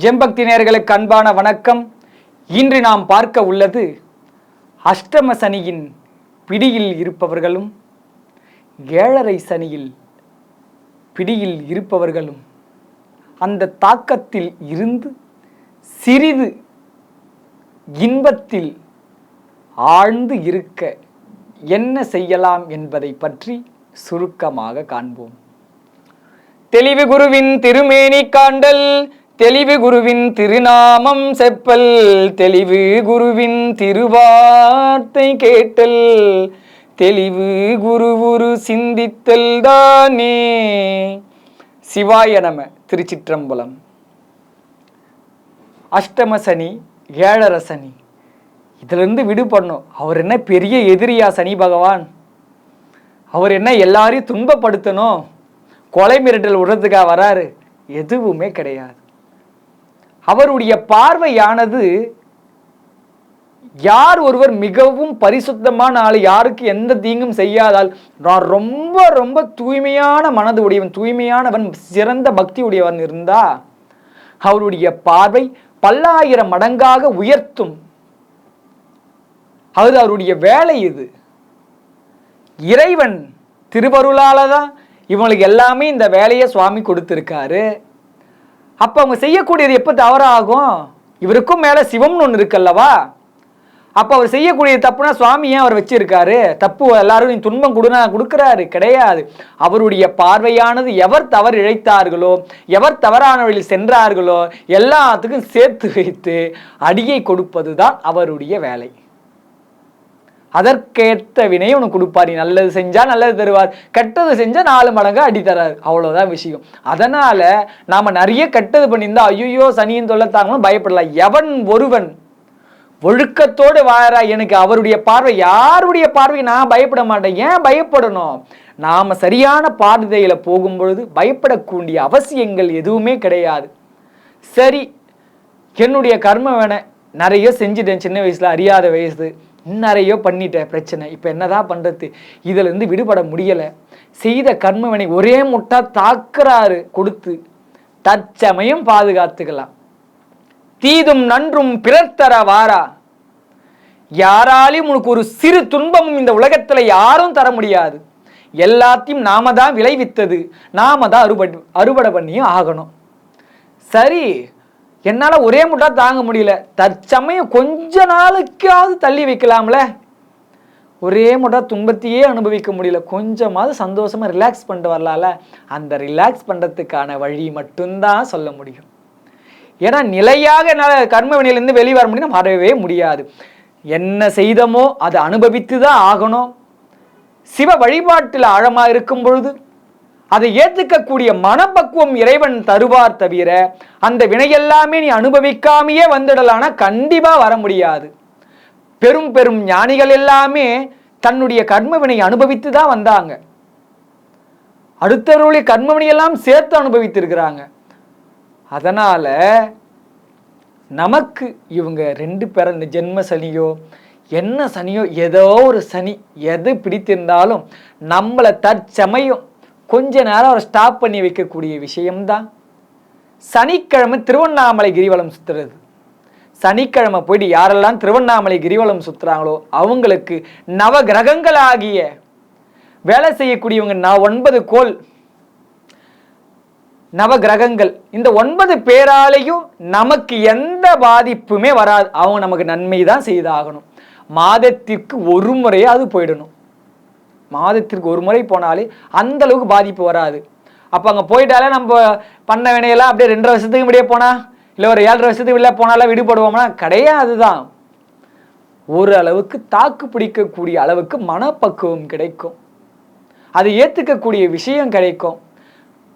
ஜெம்பக்தி நேயர்களுக்கு அன்பான வணக்கம். இன்று நாம் பார்க்க உள்ளது அஷ்டம சனியின் பிடியில் இருப்பவர்களும் ஏழரை சனியில் பிடியில் இருப்பவர்களும் அந்த தாக்கத்தில் இருந்து சிறிது இன்பத்தில் ஆழ்ந்து இருக்க என்ன செய்யலாம் என்பதை பற்றி சுருக்கமாக காண்போம். தெளிவு குருவின் திருமேனி காண்டல், தெளிவு குருவின் திருநாமம் செப்பல், தெளிவு குருவின் திருவார்த்தை கேட்டல், தெளிவு குரு சிந்தித்தல் தானே. சிவாய நம. திருச்சிற்றம்பலம். அஷ்டம சனி, ஏழரை சனி, இதிலிருந்து விடுபடணும். அவர் என்ன பெரிய எதிரியா சனி பகவான்? அவர் என்ன எல்லாரையும் துன்பப்படுத்தணும், கொலை மிரட்டல் விடுறதுக்காக வராரு? எதுவுமே கிடையாது. அவருடைய பார்வையானது யார் ஒருவர் மிகவும் பரிசுத்தமான ஆள், யாருக்கு எந்த தீங்கும் செய்யாதால், நான் ரொம்ப ரொம்ப தூய்மையான மனது உடையவன், தூய்மையானவன், சிறந்த பக்தி உடையவன் இருந்தா அவருடைய பார்வை பல்லாயிரம் மடங்காக உயர்த்தும். அது அவருடைய வேலை. இது இறைவன் திருவருளாலதான் இவங்களுக்கு எல்லாமே இந்த வேலையை சுவாமி கொடுத்திருக்காரு. அப்ப அவங்க செய்யக்கூடியது எப்ப தவறாகும்? இவருக்கும் மேல சிவம்னு ஒன்று இருக்குல்லவா? அப்ப அவர் செய்யக்கூடிய தப்புனா சுவாமி ஏன் அவர் வச்சிருக்காரு? தப்பு எல்லாரும் துன்பம் கொடுக்கிறாரு கிடையாது. அவருடைய பார்வையானது எவர் தவறு இழைத்தார்களோ, எவர் தவறான வழியில் சென்றார்களோ எல்லாத்துக்கும் சேர்த்து வைத்து அடியை கொடுப்பதுதான் அவருடைய வேலை. அதற்கேற்ற வினையை உனக்கு கொடுப்பார். நீ நல்லது செஞ்சா நல்லது தருவார், கெட்டது செஞ்சா 4 மடங்கு அடி தராரு. அவ்வளவுதான் விஷயம். அதனால நாம நிறைய கெட்டது பண்ணியிருந்தா ஐயோ சனியின் தொல்லத்தாங்களும் பயப்படலாம். எவன் ஒருவன் ஒழுக்கத்தோடு வாழறா, எனக்கு அவருடைய பார்வை, யாருடைய பார்வை நான் பயப்பட மாட்டேன். ஏன் பயப்படணும்? நாம சரியான பாதையில போகும் பொழுது பயப்படக்கூடிய அவசியங்கள் எதுவுமே கிடையாது. சரி, என்னுடைய கர்ம வேண நிறைய செஞ்சுட்டேன், சின்ன வயசுல அறியாத வயசு, நிறைய பண்ணிட்டேன், பிரச்சனை. இப்ப என்னதான் பண்றது? இதுல இருந்து விடுபட முடியல. செய்த கர்மவினை ஒரே முட்டா தாக்குறாரு கொடுத்து, தற்சமயம் பாதுகாத்துக்கலாம். தீதும் நன்றும் பிறர் தர வாரா. யாராலையும் உனக்கு ஒரு சிறு துன்பமும் இந்த உலகத்துல யாரும் தர முடியாது. எல்லாத்தையும் நாம தான் விளைவித்தது, நாம தான் அறுவடை பண்ணியும் ஆகணும். சரி, என்னால ஒரே முட்டா தாங்க முடியல, தற்சமயம் கொஞ்ச நாளுக்காவது தள்ளி வைக்கலாம்ல. ஒரே முட்டா துன்பத்தையே அனுபவிக்க முடியல, கொஞ்சமாவது சந்தோஷமா ரிலாக்ஸ் பண்ணிட்டு வரலாம்ல. அந்த ரிலாக்ஸ் பண்றதுக்கான வழி மட்டும்தான் சொல்ல முடியும். ஏன்னா நிலையாக என்னால் கர்ம வினையிலிருந்து வெளியே வர முடியும், வரவே முடியாது. என்ன செய்தமோ அதை அனுபவித்து தான் ஆகணும். சிவ வழிபாட்டில் ஆழமா இருக்கும் பொழுது அதை ஏற்றுக்கக்கூடிய மனப்பக்குவம் இறைவன் தருவார். தவிர அந்த வினையெல்லாமே நீ அனுபவிக்காமையே வந்துடலானா கண்டிப்பா வர முடியாது. பெரும் பெரும் ஞானிகள் எல்லாமே தன்னுடைய கர்ம வினை அனுபவித்து தான் வந்தாங்க. அடுத்தவர்களுடைய கர்ம வினையெல்லாம் சேர்த்து அனுபவித்திருக்கிறாங்க. அதனால நமக்கு இவங்க 2 பேரும் இந்த ஜென்ம சனியோ என்ன சனியோ ஏதோ ஒரு சனி எது பிடித்திருந்தாலும் நம்மளை தற்சமயம் கொஞ்ச நேரம் அவரை ஸ்டாப் பண்ணி வைக்கக்கூடிய விஷயம்தான். சனிக்கிழமை திருவண்ணாமலை கிரிவலம் சுத்துறது. சனிக்கிழமை போயிட்டு யாரெல்லாம் திருவண்ணாமலை கிரிவலம் சுத்துறாங்களோ அவங்களுக்கு நவ கிரகங்களாகிய வேலை செய்யக்கூடியவங்க 9 கோள் நவ கிரகங்கள், இந்த 9 பேராலையும் நமக்கு எந்த பாதிப்புமே வராது. அவங்க நமக்கு நன்மை தான் செய்தாகணும். மாதத்திற்கு ஒரு முறையாவது போயிடணும். மாதத்திற்கு ஒரு முறை போனாலே அந்த அளவுக்கு பாதிப்பு வராது. அப்போ அங்கே போயிட்டாலே நம்ம பண்ண வினையெல்லாம் அப்படியே 2 வருஷத்துக்கு இப்படியே போனா, இல்லை ஒரு 7 வருஷத்துக்கு வெளியே போனாலும் விடுபடுவோம்னா கிடையாது தான். ஒரு அளவுக்கு தாக்கு பிடிக்கக்கூடிய அளவுக்கு மனப்பக்குவம் கிடைக்கும், அதை ஏற்றுக்கக்கூடிய விஷயம் கிடைக்கும்.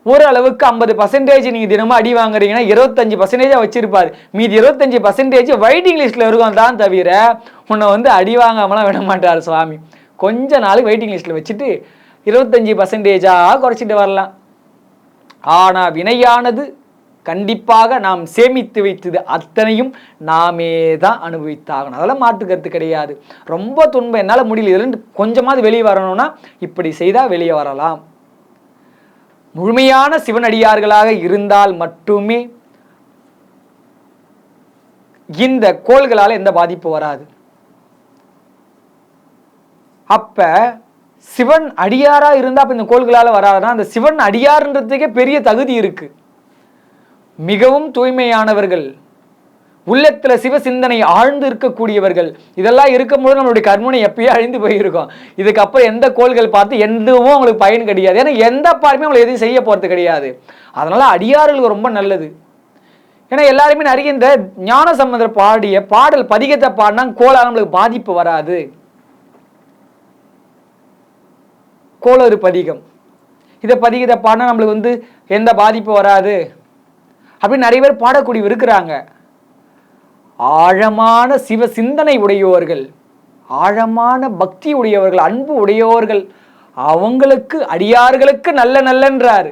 ஓரளவுக்கு 50% நீங்கள் தினமும் அடி வாங்குறீங்கன்னா 25% வச்சிருப்பாரு. மீதி 25% வெயிட்டிங் லிஸ்ட்ல இருக்கும் தான் தவிர உன்னை அடி வாங்காமலாம் விட மாட்டார் சுவாமி. கொஞ்ச நாள் வெயிட்டிங் லிஸ்ட்ல வச்சுட்டு 25% குறைச்சிட்டு வரலாம். ஆனா வினையானது கண்டிப்பாக நாம் சேமித்து வைத்தது அத்தனையும் நாமே தான் அனுபவித்தாகணும். அதெல்லாம் மாற்றுக்கருத்து கிடையாது. ரொம்ப துன்பம் என்னால் முடியல, இதுல கொஞ்சமாவது வெளியே வரணும்னா இப்படி செய்தா வெளியே வரலாம். முழுமையான சிவனடியார்களாக இருந்தால் மட்டுமே இந்த கோள்களால் எந்த பாதிப்பு வராது. அப்ப சிவன் அடியாரா இருந்தா அப்ப இந்த கோள்களால வராதுன்னா அந்த சிவன் அடியார்ன்றதுக்கே பெரிய தகுதி இருக்கு. மிகவும் தூய்மையானவர்கள், உள்ளத்துல சிவ சிந்தனை ஆழ்ந்து இருக்கக்கூடியவர்கள், இதெல்லாம் இருக்கும்போது நம்மளுடைய கர்மனை எப்பயே அழிந்து போயிருக்கும். இதுக்கப்புறம் எந்த கோள்கள் பார்த்து எதுவும் அவங்களுக்கு பயன் கிடையாது. ஏன்னா எந்த பாருமே அவங்களை எதுவும் செய்ய போறது கிடையாது. அதனால அடியார்களுக்கு ரொம்ப நல்லது. ஏன்னா எல்லாருமே நிறைய இந்த ஞான சம்பந்தர் பாடிய பாடல் பதிகத்தை பாடினா கோளால் நம்மளுக்கு பாதிப்பு வராது. கோளறு பதிகம், இதை பதிகத்தை பாடினா நம்மளுக்கு எந்த பாதிப்பு வராது அப்படின்னு நிறைய பேர் பாடக்கூடிய இருக்கிறாங்க. ஆழமான சிவ சிந்தனை உடையோர்கள், ஆழமான பக்தி உடையவர்கள், அன்பு உடையோர்கள், அவங்களுக்கு அடியார்களுக்கு நல்ல நல்லன்றாரு.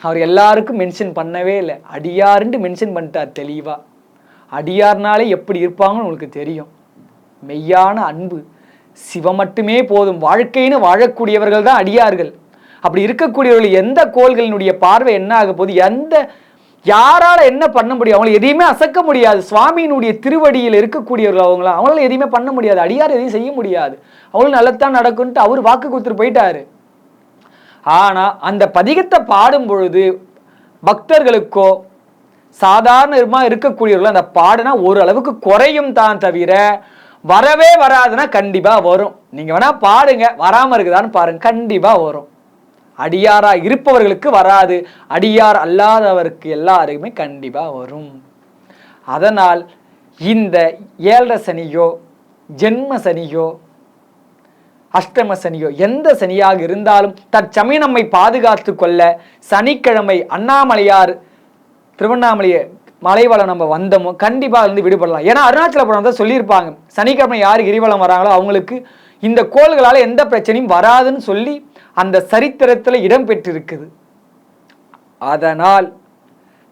அவர் எல்லாருக்கும் மென்ஷன் பண்ணவே இல்லை, அடியாருன்னு மென்ஷன் பண்ணிட்டார் தெளிவா. அடியார்னாலே எப்படி இருப்பாங்கன்னு உங்களுக்கு தெரியும். மெய்யான அன்பு, சிவம் மட்டுமே போதும், வாழ்க்கைன்னு வாழக்கூடியவர்கள் தான் அடியார்கள். அப்படி இருக்கக்கூடியவர்கள் எந்த கோள்களினுடைய பார்வை என்ன ஆக போகுது, யாரால என்ன பண்ண முடியும், அவங்களை எதையுமே அசைக்க முடியாது. சுவாமியினுடைய திருவடியில் இருக்கக்கூடியவர்கள் அவங்களால எதையுமே பண்ண முடியாது. அடியார் எதையும் செய்ய முடியாது. அவங்களும் நல்லத்தான் நடக்கும்ட்டு அவர் வாக்கு கொடுத்துட்டு போயிட்டாரு. ஆனா அந்த பதிகத்தை பாடும் பொழுது பக்தர்களுக்கோ சாதாரணமா இருக்கக்கூடியவர்கள் அந்த பாடுனா ஓரளவுக்கு குறையும் தான் தவிர வரவே வராதுன்னா கண்டிப்பா வரும். நீங்க வேணா பாடுங்க, வராம இருக்குதான்னு பாருங்க, கண்டிப்பா வரும். அடியாரா இருப்பவர்களுக்கு வராது, அடியார் அல்லாதவருக்கு எல்லாருக்குமே கண்டிப்பா வரும். அதனால் இந்த 7.5 சனியோ ஜென்ம சனியோ அஷ்டம சனியோ எந்த சனியாக இருந்தாலும் தற்சமயம் நம்மை பாதுகாத்து கொள்ள சனிக்கிழமை அண்ணாமலையார் திருவண்ணாமலையை மலைவளம் நம்ம வந்தோமோ கண்டிப்பா விடுபடலாம். ஏன்னா அருணாச்சலபுரம் தான் சொல்லியிருப்பாங்க, சனிக்கிழமை யாரு கிரிவலம் வராங்களோ அவங்களுக்கு இந்த கோள்களால எந்த பிரச்சனையும் வராதுன்னு சொல்லி அந்த சரித்திரத்துல இடம் பெற்றிருக்குது. அதனால்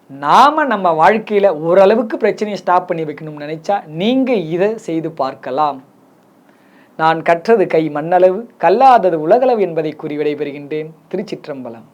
நாம நம்ம வாழ்க்கையில ஓரளவுக்கு பிரச்சனையை ஸ்டாப் பண்ணி வைக்கணும்னு நினைச்சா நீங்க இதை செய்து பார்க்கலாம். நான் கற்றது கை மண்ணளவு, கல்லாதது உலகளவு என்பதை கூறி விடைபெறுகின்றேன். திருச்சிற்றம்பலம்.